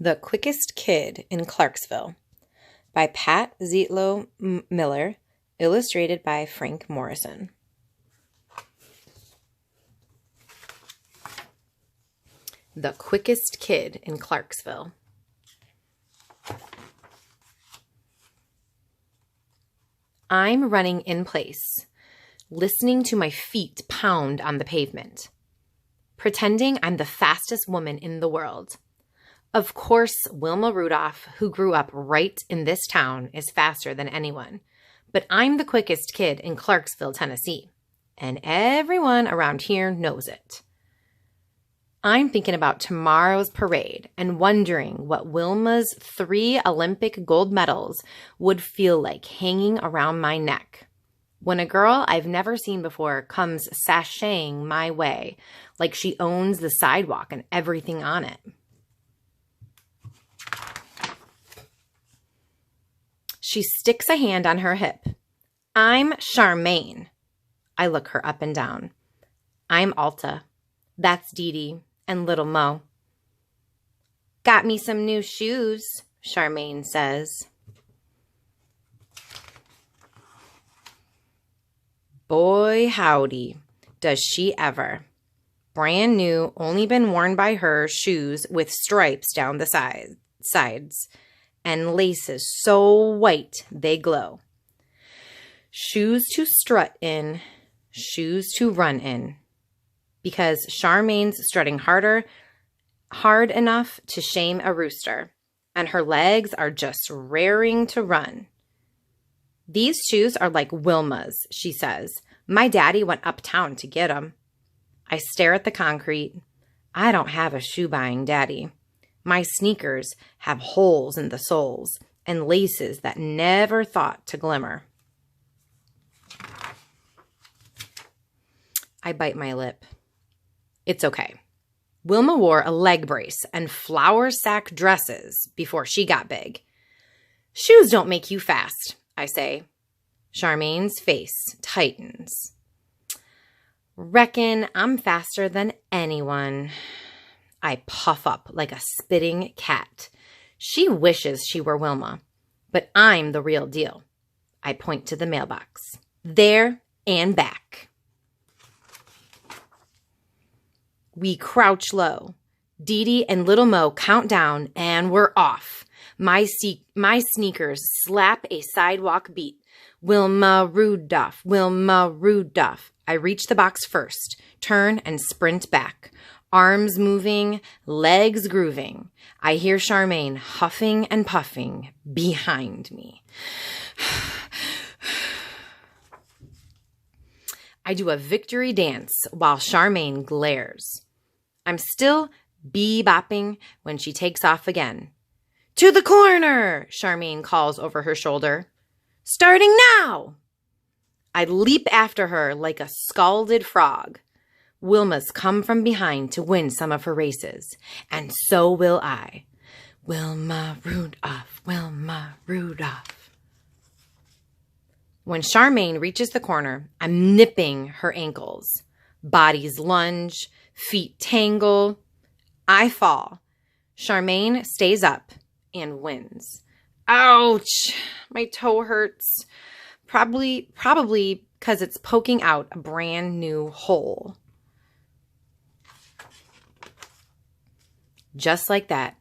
The Quickest Kid in Clarksville by Pat Zietlow Miller, illustrated by Frank Morrison. The Quickest Kid in Clarksville. I'm running in place, listening to my feet pound on the pavement, pretending I'm the fastest woman in the world. Of course, Wilma Rudolph, who grew up right in this town, is faster than anyone. But I'm the quickest kid in Clarksville, Tennessee, and everyone around here knows it. I'm thinking about tomorrow's parade and wondering what Wilma's 3 Olympic gold medals would feel like hanging around my neck when a girl I've never seen before comes sashaying my way like she owns the sidewalk and everything on it. She sticks a hand on her hip. I'm Charmaine. I look her up and down. I'm Alta. That's Dee Dee and Little Mo. Got me some new shoes, Charmaine says. Boy, howdy, does she ever. Brand new, only been worn by her shoes with stripes down the sides. And laces so white they glow. Shoes to strut in, shoes to run in. Because Charmaine's strutting hard enough to shame a rooster, and her legs are just raring to run. These shoes are like Wilma's, she says. My daddy went uptown to get 'em. I stare at the concrete. I don't have a shoe-buying daddy. My sneakers have holes in the soles and laces that never thought to glimmer. I bite my lip. It's okay. Wilma wore a leg brace and flour sack dresses before she got big. Shoes don't make you fast, I say. Charmaine's face tightens. Reckon I'm faster than anyone. I puff up like a spitting cat. She wishes she were Wilma, but I'm the real deal. I point to the mailbox. There and back. We crouch low. Dee Dee and Little Mo count down and we're off. My sneakers slap a sidewalk beat. Wilma Rudolph, Wilma Rudolph. I reach the box first, turn and sprint back. Arms moving, legs grooving. I hear Charmaine huffing and puffing behind me. I do a victory dance while Charmaine glares. I'm still bebopping when she takes off again. To the corner, Charmaine calls over her shoulder. Starting now! I leap after her like a scalded frog. Wilma's come from behind to win some of her races, and so will I. Wilma Rudolph, Wilma Rudolph. When Charmaine reaches the corner, I'm nipping her ankles. Bodies lunge, feet tangle. I fall. Charmaine stays up and wins. Ouch! My toe hurts. Probably because it's poking out a brand new hole. Just like that,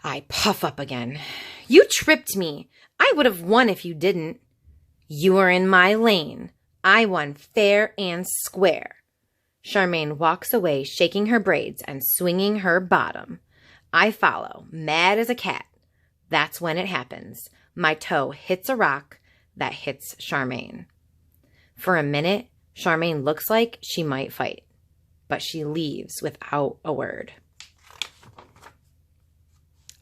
I puff up again. You tripped me. I would have won if you didn't. You were in my lane. I won fair and square. Charmaine walks away, shaking her braids and swinging her bottom. I follow, mad as a cat. That's when it happens. My toe hits a rock that hits Charmaine. For a minute, Charmaine looks like she might fight, but she leaves without a word.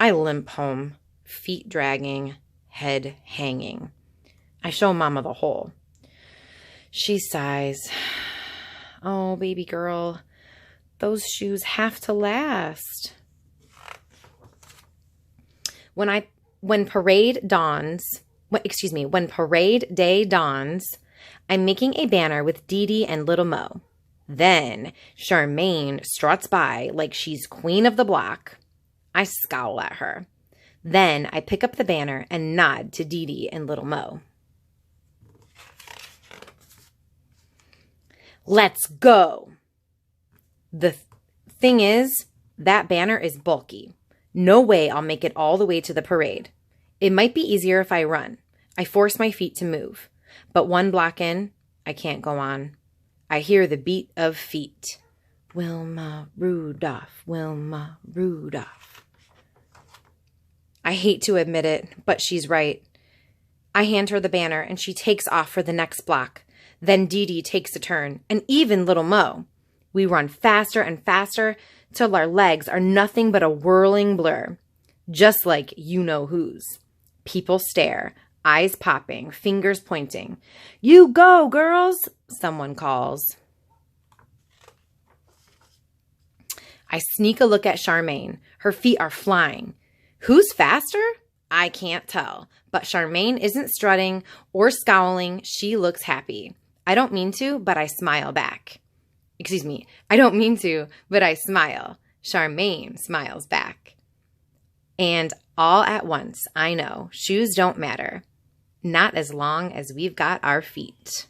I limp home, feet dragging, head hanging. I show Mama the hole. She sighs. Oh, baby girl, those shoes have to last. When parade day dawns, I'm making a banner with Dee Dee and Little Mo. Then Charmaine struts by like she's queen of the block. I scowl at her. Then I pick up the banner and nod to Dee Dee and Little Mo. Let's go. The thing is, that banner is bulky. No way I'll make it all the way to the parade. It might be easier if I run. I force my feet to move. But one block in, I can't go on. I hear the beat of feet. Wilma Rudolph, Wilma Rudolph. I hate to admit it, but she's right. I hand her the banner and she takes off for the next block. Then Dee Dee takes a turn, and even Little Mo. We run faster and faster till our legs are nothing but a whirling blur. Just like you-know-whos. People stare, eyes popping, fingers pointing. You go, girls, someone calls. I sneak a look at Charmaine. Her feet are flying. Who's faster? I can't tell. But Charmaine isn't strutting or scowling. She looks happy. I don't mean to, but I smile back. Excuse me. I don't mean to, but I smile. Charmaine smiles back. And all at once, I know, shoes don't matter. Not as long as we've got our feet.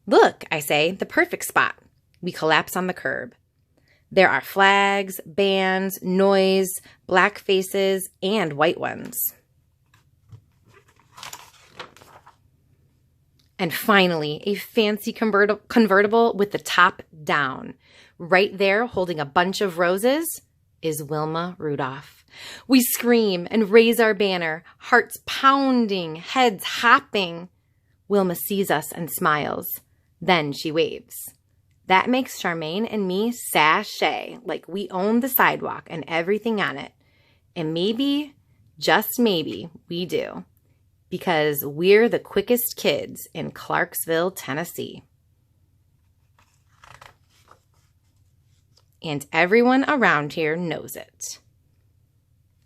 Look, I say, the perfect spot. We collapse on the curb. There are flags, bands, noise, black faces, and white ones. And finally, a fancy convertible with the top down. Right there, holding a bunch of roses, is Wilma Rudolph. We scream and raise our banner, hearts pounding, heads hopping. Wilma sees us and smiles. Then she waves. That makes Charmaine and me sashay like we own the sidewalk and everything on it. And maybe, just maybe, we do. Because we're the quickest kids in Clarksville, Tennessee. And everyone around here knows it.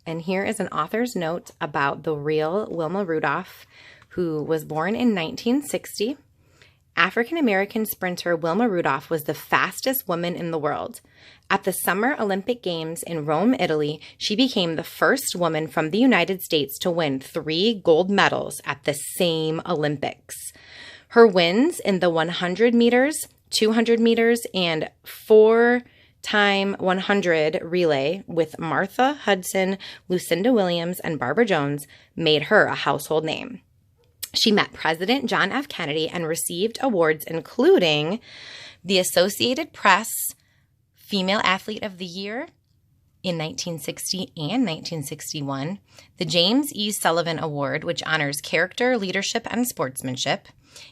And here is an author's note about the real Wilma Rudolph, who was born in 1960. African-American sprinter Wilma Rudolph was the fastest woman in the world. At the Summer Olympic Games in Rome, Italy, she became the first woman from the United States to win 3 gold medals at the same Olympics. Her wins in the 100 meters, 200 meters, and 4x100 relay with Martha Hudson, Lucinda Williams, and Barbara Jones made her a household name. She met President John F. Kennedy and received awards including the Associated Press Female Athlete of the Year in 1960 and 1961, the James E. Sullivan Award, which honors character, leadership, and sportsmanship,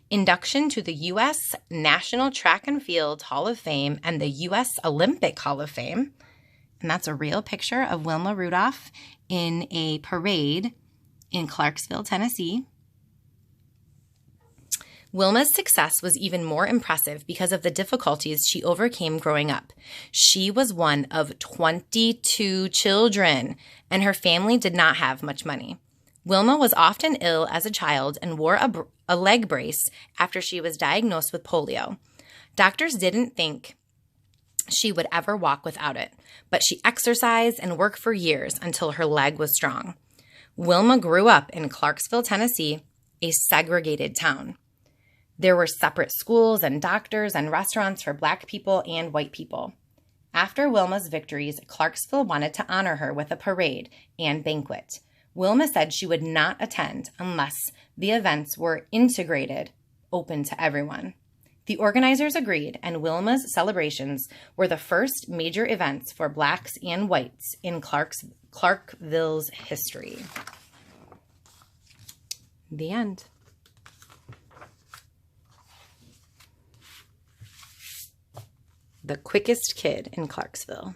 induction to the U.S. National Track and Field Hall of Fame and the U.S. Olympic Hall of Fame. And that's a real picture of Wilma Rudolph in a parade in Clarksville, Tennessee. Wilma's success was even more impressive because of the difficulties she overcame growing up. She was one of 22 children, and her family did not have much money. Wilma was often ill as a child and wore a leg brace after she was diagnosed with polio. Doctors didn't think she would ever walk without it, but she exercised and worked for years until her leg was strong. Wilma grew up in Clarksville, Tennessee, a segregated town. There were separate schools and doctors and restaurants for Black people and white people. After Wilma's victories, Clarksville wanted to honor her with a parade and banquet. Wilma said she would not attend unless the events were integrated, open to everyone. The organizers agreed, and Wilma's celebrations were the first major events for Blacks and whites in Clarksville's history. The end. The quickest kid in Clarksville.